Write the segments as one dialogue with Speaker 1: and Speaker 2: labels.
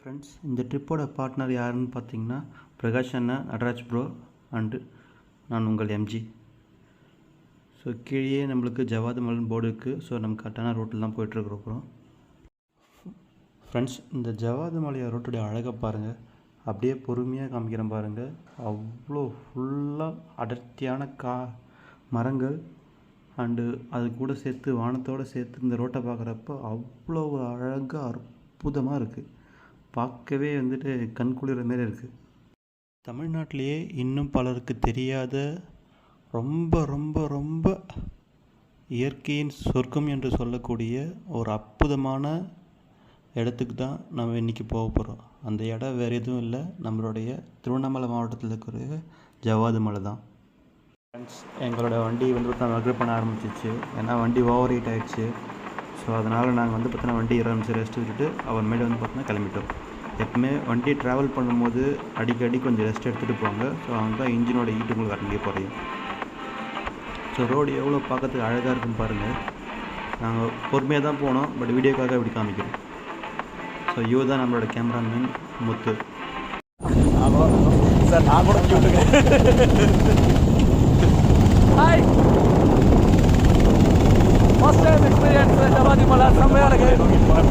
Speaker 1: Friends, இந்த ட்ரிப்போட partner யாருன்னு பார்த்தீங்கன்னா பிரகாஷ் அண்ணா, நடராஜ் ப்ரோ அண்டு நான் உங்கள் எம்ஜி. ஸோ கீழே நம்மளுக்கு ஜவாது மலன் போர்டு இருக்குது. ஸோ நம்ம கரெக்டான ரோட்டில் தான் போயிட்டுருக்குறோம். ஃப்ரெண்ட்ஸ், இந்த ஜவாது மலையா ரோட்டுடைய அழகை பாருங்கள். அப்படியே பொறுமையாக காமிக்கிறேன் பாருங்கள். அவ்வளோ ஃபுல்லாக அடர்த்தியான மரங்கள் அண்டு அது கூட சேர்த்து வானத்தோடு சேர்த்து இந்த ரோட்டை பார்க்குறப்ப அவ்வளோ அழகாக அற்புதமாக இருக்குது. பார்க்கவே வந்துட்டு கண்குளிர மாரி இருக்குது. தமிழ்நாட்டிலேயே இன்னும் பலருக்கு தெரியாத ரொம்ப ரொம்ப ரொம்ப இயற்கையின் சொர்க்கம் என்று சொல்லக்கூடிய ஒரு அற்புதமான இடத்துக்கு தான் நம்ம இன்றைக்கி போக போகிறோம். அந்த இடம் வேறு எதுவும் இல்லை, நம்மளுடைய திருவண்ணாமலை மாவட்டத்தில் இருக்கிற ஜவாது மலை தான். ஃப்ரெண்ட்ஸ், எங்களோட வண்டி வந்து பார்த்தா ரிப்பேர் பண்ண ஆரம்பிச்சிச்சு. ஏன்னா வண்டி ஓவர் ஹீட் ஆகிடுச்சு. ஸோ அதனால் நாங்கள் வந்து பார்த்தோன்னா வண்டி 20 நிமிஷம் ரெஸ்ட் விட்டுட்டு அப்புறமேட்டு வந்து பார்த்தோன்னா கிளம்பிட்டோம். எப்பவுமே வண்டி ட்ராவல் பண்ணும்போது அடிக்கடி கொஞ்சம் ரெஸ்ட் எடுத்துகிட்டு போங்க. ஸோ அவங்க தான் இன்ஜினோட ஹீட்டு உங்களுக்கு வரலையே குறையும். ஸோ ரோடு எவ்வளோ பார்க்கறதுக்கு அழகாக இருக்குன்னு பாருங்கள். நாங்கள் பொறுமையாக தான் போனோம், பட் வீடியோக்காக இப்படி காமிக்கிறோம். ஸோ இவர் தான் நம்மளோட கேமராமேன் முத்து
Speaker 2: சார். நான் கூட hi, first time experience Javadi மலை. செம்மையாக இருக்குது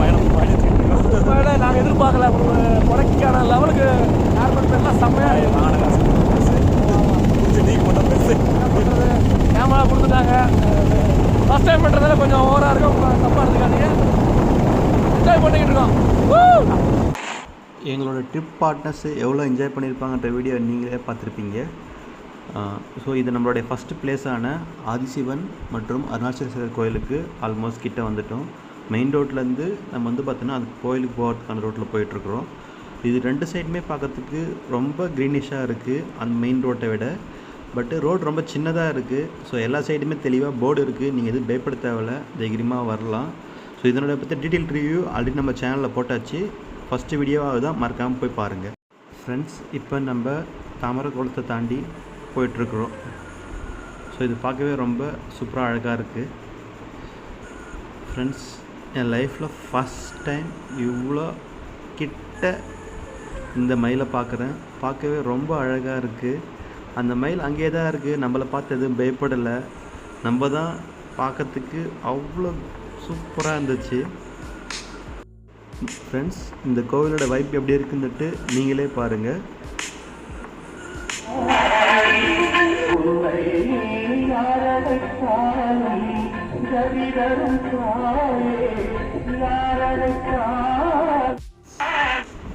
Speaker 2: பயணம். நாங்கள் எதிர்பார்க்கல, முடக்கிக்கான லெவலுக்கு ஏர்போர்ட் பேர்லாம் செம்மையாக கேமரா கொடுத்துட்டாங்க. ஃபர்ஸ்ட் டைம் பண்ணுறதால கொஞ்சம் ஓவராக இருக்கும், தப்பாக இருந்துக்காதீங்க. என்ஜாய் பண்ணிக்கிட்டு இருக்கோம்.
Speaker 1: எங்களோட ட்ரிப் பார்ட்னர்ஸ் எவ்வளோ என்ஜாய் பண்ணியிருப்பாங்கன்ற வீடியோ நீங்களே பார்த்துருப்பீங்க. ஸோ இது நம்மளுடைய ஃபஸ்ட்டு பிளேஸான ஆதிசிவன் மற்றும் அருணாச்சலேஸ்வரர் கோயிலுக்கு ஆல்மோஸ்ட் கிட்டே வந்துட்டோம். மெயின் ரோட்லேருந்து நம்ம வந்து பார்த்தோன்னா அது கோயிலுக்கு போகிறதுக்கான ரோட்டில் போயிட்டுருக்குறோம். இது 2 சைடுமே பார்க்கறதுக்கு ரொம்ப க்ரீனிஷாக இருக்குது அந்த மெயின் ரோட்டை விட. பட்டு ரோடு ரொம்ப சின்னதாக இருக்குது. ஸோ எல்லா சைடுமே தெளிவாக போர்டு இருக்குது, நீங்கள் எதுவும் பயப்பட தேவையில்ல, தைரியமாக வரலாம். ஸோ இதனோட பற்றி டீட்டெயில் ரிவ்யூ ஆல்ரெடி நம்ம சேனலில் போட்டாச்சு. ஃபஸ்ட்டு வீடியோவாக தான், மறக்காமல் போய் பாருங்கள். ஃப்ரெண்ட்ஸ், இப்போ நம்ம தாமரை குளத்தை தாண்டி போயிட்டுருக்குறோம். ஸோ இது பார்க்கவே ரொம்ப சூப்பராக அழகாக இருக்குது. ஃப்ரெண்ட்ஸ், என் லைஃப்பில் ஃபஸ்ட் டைம் இவ்வளோ கிட்ட இந்த மயிலை பார்க்குறேன். பார்க்கவே ரொம்ப அழகாக இருக்குது. அந்த மயில் அங்கேயே தான் இருக்குது, நம்மளை பார்த்து எதுவும் பயப்படலை. நம்ம தான் பார்க்கறதுக்கு அவ்வளோ சூப்பராக இருந்துச்சு. ஃப்ரெண்ட்ஸ், இந்த கோவிலோட வைப் எப்படி இருக்குன்னுட்டு நீங்களே பாருங்கள்.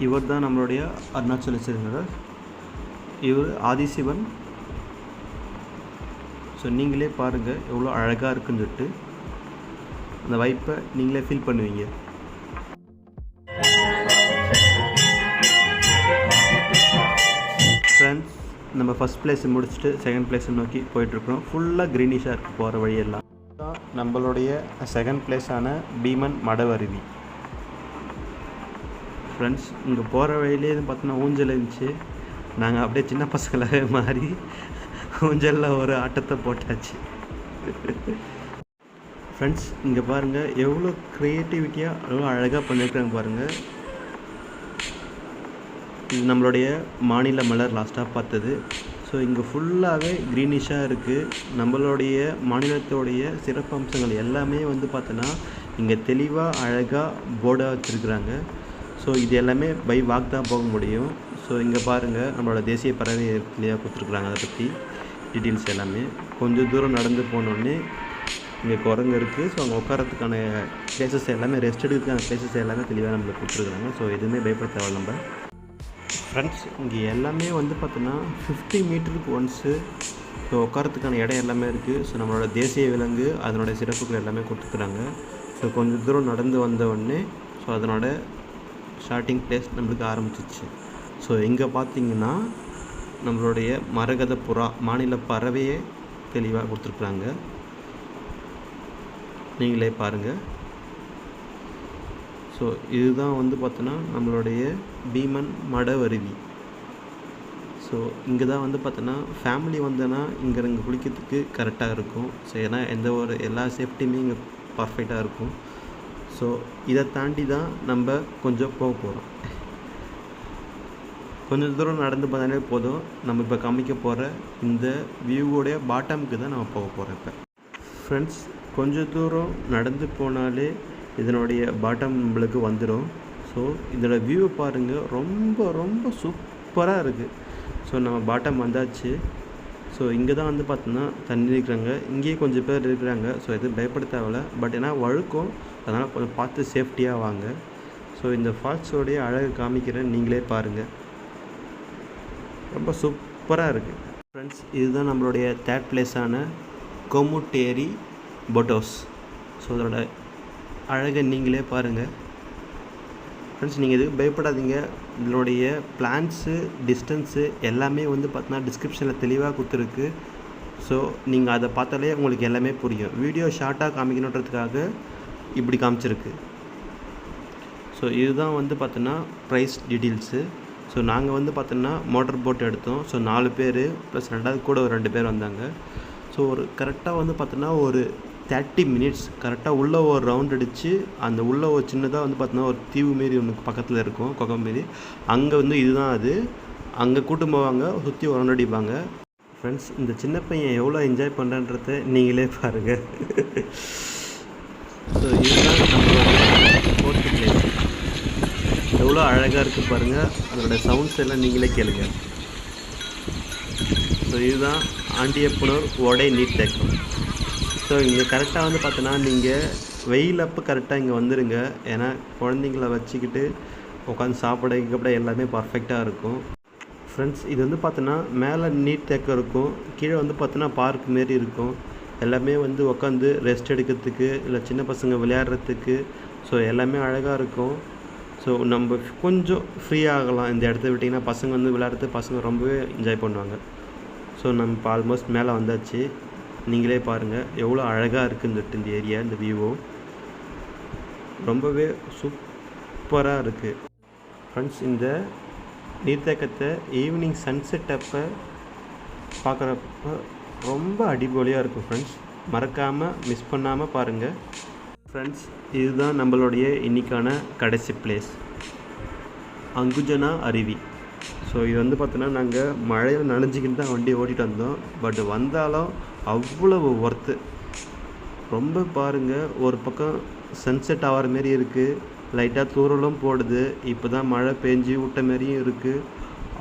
Speaker 1: இவர் தான் நம்மளுடைய அருணாச்சலேஸ்வரர், இவர் ஆதிசிவன். ஸோ நீங்களே பாருங்கள் எவ்வளோ அழகாக இருக்குன்னு சொல்லிட்டு அந்த வைப்பை நீங்களே ஃபீல் பண்ணுவீங்க. ஃப்ரெண்ட்ஸ், நம்ம ஃபஸ்ட் பிளேஸை முடிச்சுட்டு செகண்ட் பிளேஸை நோக்கி போயிட்டுருக்குறோம். ஃபுல்லாக க்ரீனிஷாக இருக்குது போகிற வழியெல்லாம். நம்மளுடைய செகண்ட் பிளேஸான பீமன் மடவருவி. ஃப்ரெண்ட்ஸ், இங்கே போகிற வழியிலே பார்த்தோன்னா ஊஞ்சல் இருந்துச்சு. நாங்கள் அப்படியே சின்ன பசங்களாக மாறி ஊஞ்சலில் ஒரு ஆட்டத்தை போட்டாச்சு. ஃப்ரெண்ட்ஸ், இங்கே பாருங்கள் எவ்வளோ க்ரியேட்டிவிட்டியாக எவ்வளோ அழகாக பண்ணியிருக்காங்க பாருங்கள். இது நம்மளுடைய மாநில மலர் லாஸ்ட்டாக பார்த்தது. ஸோ இங்கே ஃபுல்லாகவே க்ரீனிஷாக இருக்குது. நம்மளுடைய மாநிலத்தோடைய சிறப்பம்சங்கள் எல்லாமே வந்து பார்த்தோன்னா இங்கே தெளிவாக அழகாக போர்டாக வச்சுருக்குறாங்க. ஸோ இது எல்லாமே பை வாக் தான் போக முடியும். ஸோ இங்கே பாருங்கள் நம்மளோட தேசிய பறவை கிளியாக கொடுத்துருக்குறாங்க. அதை பற்றி டீட்டெயில்ஸ் எல்லாமே. கொஞ்சம் தூரம் நடந்து போனோடனே இங்கே குரங்கு இருக்குது. ஸோ அங்கே உட்காரத்துக்கான ப்ளேசஸ் எல்லாமே, ரெஸ்ட் எடுக்கிறதுக்கான ப்ளேசஸ் எல்லாமே தெளிவாக நம்மளுக்கு கொடுத்துருக்குறாங்க. ஸோ எதுவுமே பயப்பட தேவை நம்ம. ஃப்ரெண்ட்ஸ், இங்கே எல்லாமே வந்து பார்த்தோன்னா 50 மீட்டருக்கு ஒன்ஸு ஸோ உட்காரத்துக்கான இடம் எல்லாமே இருக்குது. ஸோ நம்மளோட தேசிய விலங்கு அதனோட சிறப்புகள் எல்லாமே கொடுத்துருக்குறாங்க. ஸோ கொஞ்சம் தூரம் நடந்து வந்த உடனே ஸோ அதனோட ஸ்டார்டிங் பிளேஸ் நம்மளுக்கு ஆரம்பிச்சிச்சு. ஸோ இங்கே பார்த்திங்கன்னா நம்மளுடைய மரகத புறா மாநில பறவையே தெளிவாக கொடுத்துருக்குறாங்க. நீங்களே பாருங்கள். ஸோ இதுதான் வந்து பார்த்தோன்னா நம்மளுடைய பீமன் மடவருவி. ஸோ இங்கே தான் வந்து பார்த்தோன்னா ஃபேமிலி வந்தோன்னா இங்கே குளிக்கிறதுக்கு கரெக்டாக இருக்கும். ஸோ ஏன்னா எல்லா சேஃப்டியுமே இங்கே பர்ஃபெக்டாக இருக்கும். ஸோ இதை தாண்டி தான் நம்ம கொஞ்சம் போக போகிறோம். கொஞ்சம் தூரம் நடந்து போனாலே போதும். நம்ம இப்போ காமிக்க போகிற இந்த வியூவோடைய பாட்டமுக்கு தான் நம்ம போக போகிறோம் இப்போ. ஃப்ரெண்ட்ஸ், கொஞ்சம் தூரம் நடந்து போனாலே இதனுடைய பாட்டம் நம்மளுக்கு வந்துடும். ஸோ இதோட வியூவை பாருங்கள், ரொம்ப ரொம்ப சூப்பராக இருக்குது. ஸோ நம்ம பாட்டம் வந்தாச்சு. ஸோ இங்கே தான் வந்து பார்த்தோன்னா தண்ணி இருக்கிறாங்க, இங்கேயே கொஞ்சம் பேர் இருக்கிறாங்க. ஸோ எதுவும் பயப்பட தேவையில்ல. பட் ஏன்னா வழுக்கும், அதனால் கொஞ்சம் பார்த்து சேஃப்டியாக வாங்க. ஸோ இந்த ஃபால்ஸோடைய அழகு காமிக்கிறேன், நீங்களே பாருங்கள். ரொம்ப சூப்பராக இருக்குது. ஃப்ரெண்ட்ஸ், இதுதான் நம்மளுடைய third பிளேஸான Komutteri boat house. So அதோட அழகை நீங்களே பாருங்கள். ஃப்ரெண்ட்ஸ், நீங்கள் எதுவும் பயப்படாதீங்க. இதனுடைய பிளான்ஸு, டிஸ்டன்ஸு எல்லாமே வந்து பார்த்தீங்கன்னா டிஸ்கிரிப்ஷனில் தெளிவாக கொடுத்துருக்கு. ஸோ நீங்கள் அதை பார்த்தாலே உங்களுக்கு எல்லாமே புரியும். வீடியோ ஷார்ட்டாக காமிக்கணுன்றதுக்காக இப்படி காமிச்சிருக்கு. ஸோ இதுதான் வந்து பார்த்தோன்னா ப்ரைஸ் டீட்டெயில்ஸு. ஸோ நாங்கள் வந்து பார்த்தோன்னா மோட்டர் போட் எடுத்தோம். ஸோ 4 பேர் ப்ளஸ் 2வது கூட ஒரு 2 பேர் வந்தாங்க. ஸோ ஒரு கரெக்டாக வந்து பார்த்தோன்னா ஒரு 30 மினிட்ஸ் கரெக்டாக உள்ளே ஒரு ரவுண்ட் அடித்து, அந்த உள்ளே ஒரு சின்னதாக வந்து பார்த்தோன்னா ஒரு தீவு மாரி ஒன்று பக்கத்தில் இருக்கும், குகம் மாரி. அங்கே வந்து இதுதான் அது. அங்கே கூட்டும் போவாங்க, சுற்றி ஒரு ரவுண்ட் அடிப்பாங்க. ஃப்ரெண்ட்ஸ், இந்த சின்ன பையன் எவ்வளோ என்ஜாய் பண்ணுறன்றத நீங்களே பாருங்கள். ஸோ இதுதான் நம்மளோட 4th பிளேஸ். எவ்வளோ அழகாக இருக்குது பாருங்கள். அதோட சவுண்ட்ஸ் எல்லாம் நீங்களே கேளுங்க. ஸோ இதுதான் ஆண்டியப்பனூர் ஓடை நீர்த்தேக்கம். ஸோ இங்கே கரெக்டாக வந்து பார்த்தோன்னா நீங்கள் வெயில் அப்போ கரெக்டாக இங்கே வந்துடுங்க. ஏன்னா குழந்தைங்கள வச்சுக்கிட்டு உட்காந்து சாப்பிட எல்லாமே பர்ஃபெக்டாக இருக்கும். ஃப்ரெண்ட்ஸ், இது வந்து பார்த்தோன்னா மேலே நீர்த்தேக்கம் இருக்கும், கீழே வந்து பார்த்தோன்னா பார்க் மாரி இருக்கும். எல்லாமே வந்து உட்காந்து ரெஸ்ட் எடுக்கிறதுக்கு, இல்லை சின்ன பசங்க விளையாடுறதுக்கு. ஸோ எல்லாமே அழகாக இருக்கும். ஸோ நம்ம கொஞ்சம் ஃப்ரீ ஆகலாம் இந்த இடத்த விட்டிங்கன்னா. பசங்க வந்து விளையாடுறது பசங்க ரொம்பவே என்ஜாய் பண்ணுவாங்க. ஸோ நம்ம இப்போ ஆல்மோஸ்ட் மேலே வந்தாச்சு. நீங்களே பாருங்கள் எவ்வளோ அழகாக இருக்குன்னு இந்த ஏரியா, இந்த வியூவோ ரொம்பவே சூப்பராக இருக்குது. ஃப்ரெண்ட்ஸ், இந்த நீர்த்தேக்கத்தை ஈவினிங் சன்செட் அப்போ பார்க்குறப்ப ரொம்ப அடிபொலியாக இருக்கும். ஃப்ரெண்ட்ஸ், மறக்காமல் மிஸ் பண்ணாமல் பாருங்கள். ஃப்ரெண்ட்ஸ், இதுதான் நம்மளுடைய இன்றைக்கான கடைசி பிளேஸ், அங்குஜனா அருவி. ஸோ இது வந்து பார்த்தோன்னா நாங்கள் மழையில் நனைஞ்சிக்கிட்டு தான் வண்டி ஓட்டிகிட்டு வந்தோம். பட் வந்தாலும் அவ்வளவு ஒர்த்து. ரொம்ப பாருங்கள், ஒரு பக்கம் சன்செட் ஆகிற மாரி இருக்குது, லைட்டாக தூரலும் போடுது, இப்போ தான் மழை பெஞ்சு விட்ட மாரியும் இருக்குது.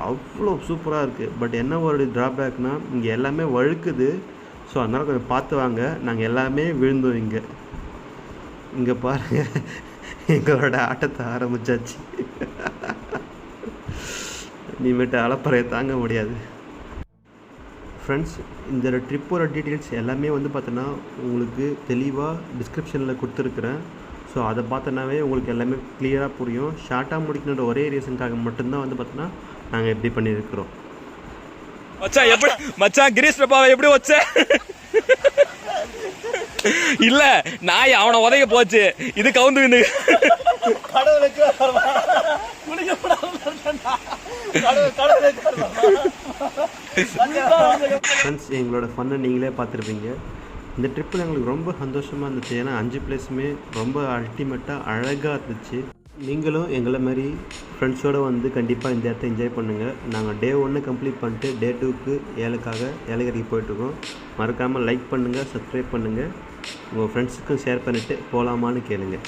Speaker 1: அவ்வளோ சூப்பராக இருக்குது. பட் என்ன ஒரு ட்ராபேக்னால் இங்கே எல்லாமே வழுக்குது. ஸோ அதனால் கொஞ்சம் பார்த்து வாங்க. நாங்கள் எல்லாமே விழுந்தோம். இங்கே பாருங்கள், எங்களோட ஆட்டத்தை ஆரம்பித்தாச்சு. இனிமேட்டு அலப்பறையை தாங்க முடியாது. ஃப்ரெண்ட்ஸ், இந்த ட்ரிப்போட டீட்டெயில்ஸ் எல்லாமே வந்து பார்த்தோன்னா உங்களுக்கு தெளிவாக டிஸ்கிரிப்ஷனில் கொடுத்துருக்குறேன். ஸோ அதை பார்த்தோன்னாவே உங்களுக்கு எல்லாமே கிளியராக புரியும். ஷார்ட்டாக முடிக்கணுன்ற ஒரே ரீசனுக்காக மட்டும்தான் வந்து பார்த்தோன்னா நாங்கள் எப்படி பண்ணியிருக்கிறோம்.
Speaker 2: மச்சான் எப்படி மச்சான் கிரீஷ் பிரபாவை எப்படி வச்ச? இல்ல நாய் அவனை உதைக்க போச்சு, இது கவுந்து
Speaker 1: ஃப்ரெண்ட்ஸ், எங்களோட ஃபன்னை நீங்களே பார்த்துருப்பீங்க. இந்த ட்ரிப்பில் எங்களுக்கு ரொம்ப சந்தோஷமாக இருந்துச்சு. ஏன்னா 5 பிளேஸுமே ரொம்ப அல்டிமேட்டாக அழகாக இருந்துச்சு. நீங்களும் எங்களை மாதிரி ஃப்ரெண்ட்ஸோடு வந்து கண்டிப்பாக இந்த இடத்த என்ஜாய் பண்ணுங்கள். நாங்கள் டே 1 கம்ப்ளீட் பண்ணிட்டு டே 2க்கு ஏலகிரிக்கு போயிட்டுருக்கோம். மறக்காமல் லைக் பண்ணுங்கள், சப்ஸ்கிரைப் பண்ணுங்கள், உங்கள் ஃப்ரெண்ட்ஸுக்கும் ஷேர் பண்ணிவிட்டு போகலாமான்னு கேளுங்கள்.